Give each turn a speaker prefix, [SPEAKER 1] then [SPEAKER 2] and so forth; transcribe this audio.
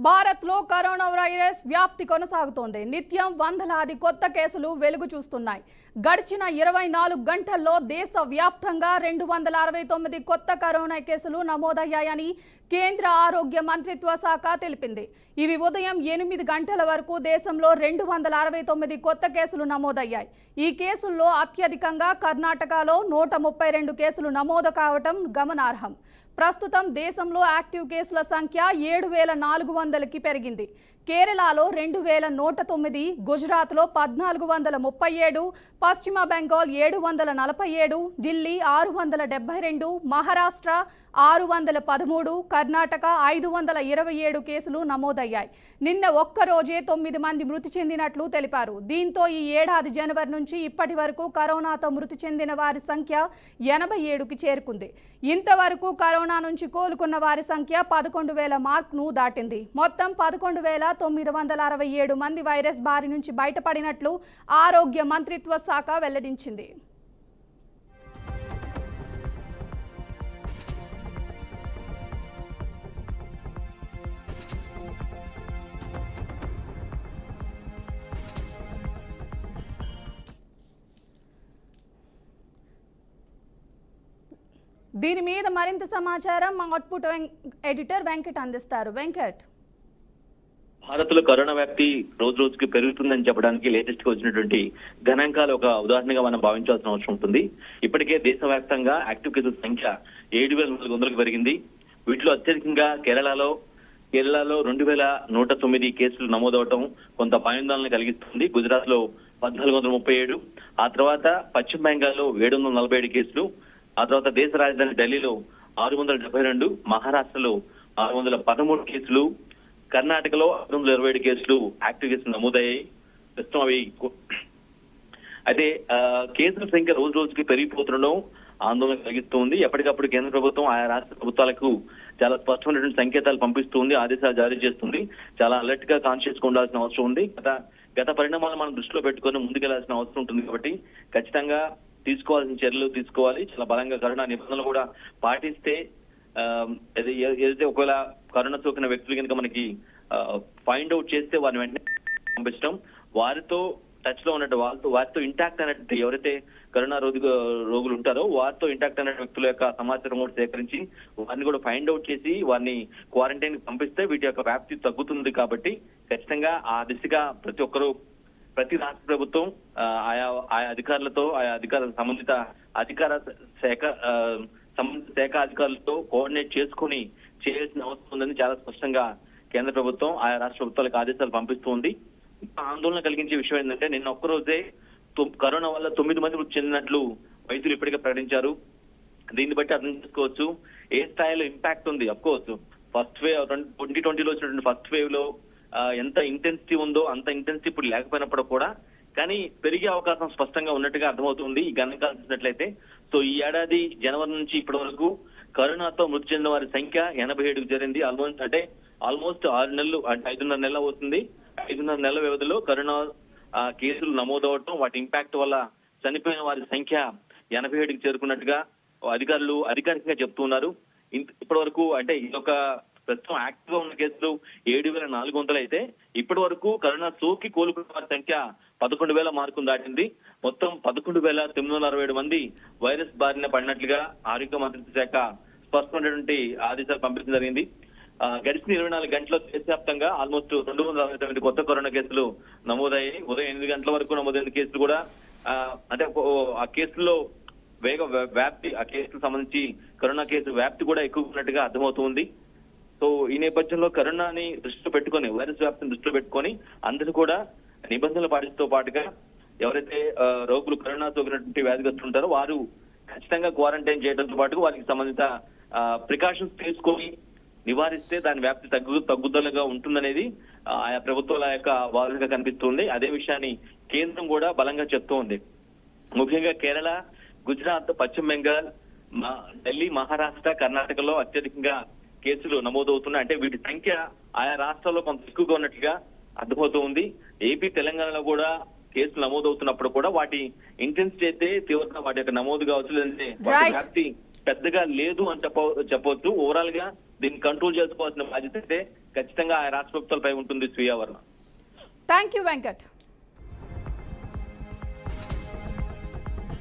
[SPEAKER 1] భారత్లో corona virus వ్యాప్తి కొనసాగుతోంది. నిత్యం వందలాది కొత్త కేసులు వెలుగు చూస్తున్నాయి. గడిచిన 24 గంటల్లో దేశవ్యాప్తంగా 269 కొత్త కరోనా కేసులు నమోదయ్యాయని కేంద్ర ఆరోగ్య మంత్రిత్వ శాఖ తెలిపింది. ఇవి ఉదయం 8 గంటల వరకు దేశంలో 269 కొత్త కేసులు నమోదయ్యాయి. ఈ కేసుల్లో అత్యధికంగా కర్ణాటకలో 132 కేసులు నమోదు కావడం గమనార్హం. ప్రస్తుతం దేశంలో యాక్టివ్ కేసుల సంఖ్య 7,400కి పెరిగింది. కేరళలో 2,109, గుజరాత్లో 1,437, పశ్చిమ బెంగాల్ 747, ఢిల్లీ 672, మహారాష్ట్ర 613, కర్ణాటక 527 కేసులు నమోదయ్యాయి. నిన్న ఒక్కరోజే 9 మంది మృతి చెందినట్లు తెలిపారు. దీంతో ఈ ఏడాది జనవరి నుంచి ఇప్పటి వరకు కరోనాతో మృతి చెందిన వారి సంఖ్య 87కి చేరుకుంది. ఇంతవరకు కరోనా నుంచి కోలుకున్న వారి సంఖ్య 11,000 మార్క్ను దాటింది. మొత్తం 11,967 మంది వైరస్ బారి నుంచి బయటపడినట్లు ఆరోగ్య మంత్రిత్వ శాఖ వెల్లడించింది. దీని మీద మరింత సమాచారం మా అవుట్పుట్ ఎడిటర్ వెంకట్ అందిస్తారు. వెంకట్,
[SPEAKER 2] భారత్లో కరోనా వ్యాప్తి రోజు రోజుకి పెరుగుతుందని చెప్పడానికి లేటెస్ట్ గా వచ్చినటువంటి గణాంకాలు ఒక ఉదాహరణగా మనం భావించాల్సిన అవసరం ఉంటుంది. ఇప్పటికే దేశవ్యాప్తంగా యాక్టివ్ కేసుల సంఖ్య 7,400కు పెరిగింది. వీటిలో అత్యధికంగా కేరళలో 2,109 కేసులు నమోదవటం కొంత భయాందోళన కలిగిస్తుంది. గుజరాత్ లో 1,437, ఆ తర్వాత పశ్చిమ బెంగాల్లో 747 కేసులు, ఆ తర్వాత దేశ రాజధాని ఢిల్లీలో 672, మహారాష్ట్రలో 613 కేసులు, కర్ణాటకలో 627 కేసులు యాక్టివ్ కేసులు నమోదయ్యాయి. ప్రస్తుతం అవి అయితే కేసుల సంఖ్య రోజు రోజుకి పెరిగిపోతుండడం ఆందోళన కలిగిస్తుంది. ఎప్పటికప్పుడు కేంద్ర ప్రభుత్వం ఆయా రాష్ట్ర ప్రభుత్వాలకు చాలా స్పష్టమైనటువంటి సంకేతాలు పంపిస్తుంది, ఆదేశాలు జారీ చేస్తుంది. చాలా అలర్ట్ గా కాన్షియస్ గా ఉండాల్సిన అవసరం ఉంది. గత పరిణామాలు మనం దృష్టిలో పెట్టుకొని ముందుకెళ్లాల్సిన అవసరం ఉంటుంది. కాబట్టి ఖచ్చితంగా తీసుకోవాల్సిన చర్యలు తీసుకోవాలి. చాలా బలంగా కరోనా నిబంధనలు కూడా పాటిస్తే ఏదైతే ఒకవేళ కరోనా సోకిన వ్యక్తులు కనుక మనకి ఫైండ్ అవుట్ చేస్తే వారిని వెంటనే పంపించడం, వారితో టచ్ లో ఉన్నట్టు వారితో ఇంటాక్ట్ అయినట్టు ఎవరైతే కరోనా రోగులు ఉంటారో వారితో ఇంటాక్ట్ అయిన వ్యక్తుల యొక్క సమాచారం కూడా సేకరించి వారిని కూడా ఫైండ్ అవుట్ చేసి వారిని క్వారంటైన్ కి పంపిస్తే వీటి యొక్క వ్యాప్తి తగ్గుతుంది. కాబట్టి ఖచ్చితంగా ఆ దిశగా ప్రతి రాష్ట్ర ప్రభుత్వం ఆయా అధికారులతో సంబంధిత శాఖ అధికారులతో కోఆర్డినేట్ చేసుకుని చేయాల్సిన అవసరం ఉందని చాలా స్పష్టంగా కేంద్ర ప్రభుత్వం ఆయా రాష్ట్ర ప్రభుత్వాలకు ఆదేశాలు పంపిస్తుంది. ఆందోళన కలిగించే విషయం ఏంటంటే నిన్న ఒక్కరోజే కరోనా వల్ల 9 మంది మృతి చెందినట్లు వైద్యులు ఇప్పటికే ప్రకటించారు. దీన్ని బట్టి అర్థం చేసుకోవచ్చు ఏ స్థాయిలో ఇంపాక్ట్ ఉంది. అఫ్కోర్స్ ఫస్ట్ వేవ్ 2020లో వచ్చినటువంటి ఫస్ట్ వేవ్ లో ఎంత ఇంటెన్సిటీ ఉందో అంత ఇంటెన్సిటీ ఇప్పుడు లేకపోయినప్పుడు కూడా కానీ పెరిగే అవకాశం స్పష్టంగా ఉన్నట్టుగా అర్థమవుతుంది ఈ గణాంకాలు చూసినట్లయితే. సో ఈ ఏడాది జనవరి నుంచి ఇప్పటి వరకు కరోనాతో మృతి చెందిన వారి సంఖ్య 87కు చేరింది. ఆల్మోస్ట్ 6 నెలలు అంటే 5.5 నెలలు అవుతుంది. 5.5 నెలల వ్యవధిలో కరోనా కేసులు నమోదవటం, వాటి ఇంపాక్ట్ వల్ల చనిపోయిన వారి సంఖ్య 87కి చేరుకున్నట్టుగా అధికారులు అధికారికంగా చెప్తున్నారు. ఇప్పటి వరకు అంటే ఇదొక ప్రస్తుతం యాక్టివ్ గా ఉన్న కేసులు 7,400 అయితే ఇప్పటి వరకు కరోనా సోకి కోలుకున్న వారి సంఖ్య 11,000 మార్కును దాటింది. మొత్తం 11,967 మంది వైరస్ బారిన పడినట్లుగా ఆరోగ్య మంత్రిత్వ శాఖ స్పష్టమైనటువంటి ఆదేశాలు పంపించడం జరిగింది. గడిచిన 24 గంటల్లో దేశవ్యాప్తంగా ఆల్మోస్ట్ 269 కొత్త కరోనా కేసులు నమోదయ్యాయి. ఉదయం 8 గంటల వరకు నమోదైన కేసులు కూడా అంటే ఆ కేసుల్లో వ్యాప్తి ఆ కేసులకు సంబంధించి కరోనా కేసు వ్యాప్తి కూడా ఎక్కువ ఉన్నట్టుగా అర్థమవుతుంది. సో ఈ నేపథ్యంలో కరోనాని దృష్టిలో పెట్టుకొని వైరస్ వ్యాప్తిని దృష్టిలో పెట్టుకొని అందరూ కూడా నిబంధనలు పాటిస్తూ పాటుగా ఎవరైతే రోగులు కరోనా సోకినటువంటి వ్యాధిగ్రస్తులు ఉంటారో వారు ఖచ్చితంగా క్వారంటైన్ చేయడంతో పాటు వారికి సంబంధిత ప్రికాషన్స్ తీసుకొని నివారిస్తే దాని వ్యాప్తి తగ్గుదలగా ఉంటుందనేది ఆయా ప్రభుత్వాల యొక్క వాదనగా కనిపిస్తుంది. అదే విషయాన్ని కేంద్రం కూడా బలంగా చెప్తూ ఉంది. ముఖ్యంగా కేరళ, గుజరాత్, పశ్చిమ బెంగాల్, ఢిల్లీ, మహారాష్ట్ర, కర్ణాటకలో అత్యధికంగా కేసులు నమోదవుతున్నాయి. అంటే వీటి సంఖ్య ఆయా రాష్ట్రాల్లో కొంత ఎక్కువగా ఉన్నట్లుగా అర్థమవుతూ ఉంది. ఏపీ, తెలంగాణలో కూడా కేసులు నమోదవుతున్నప్పుడు కూడా వాటి ఇంటెన్సిటీ అయితే తీవ్రంగా వాటి యొక్క నమోదు కావచ్చు, లేదంటే వాటి వ్యాప్తి పెద్దగా లేదు అని చెప్పవచ్చు. ఓవరాల్ గా దీన్ని కంట్రోల్ చేసుకోవాల్సిన బాధ్యత అయితే ఖచ్చితంగా ఆ రాష్ట్ర ప్రభుత్వాలపై ఉంటుంది శ్రీయావర్ణ.
[SPEAKER 1] Thank you Venkat.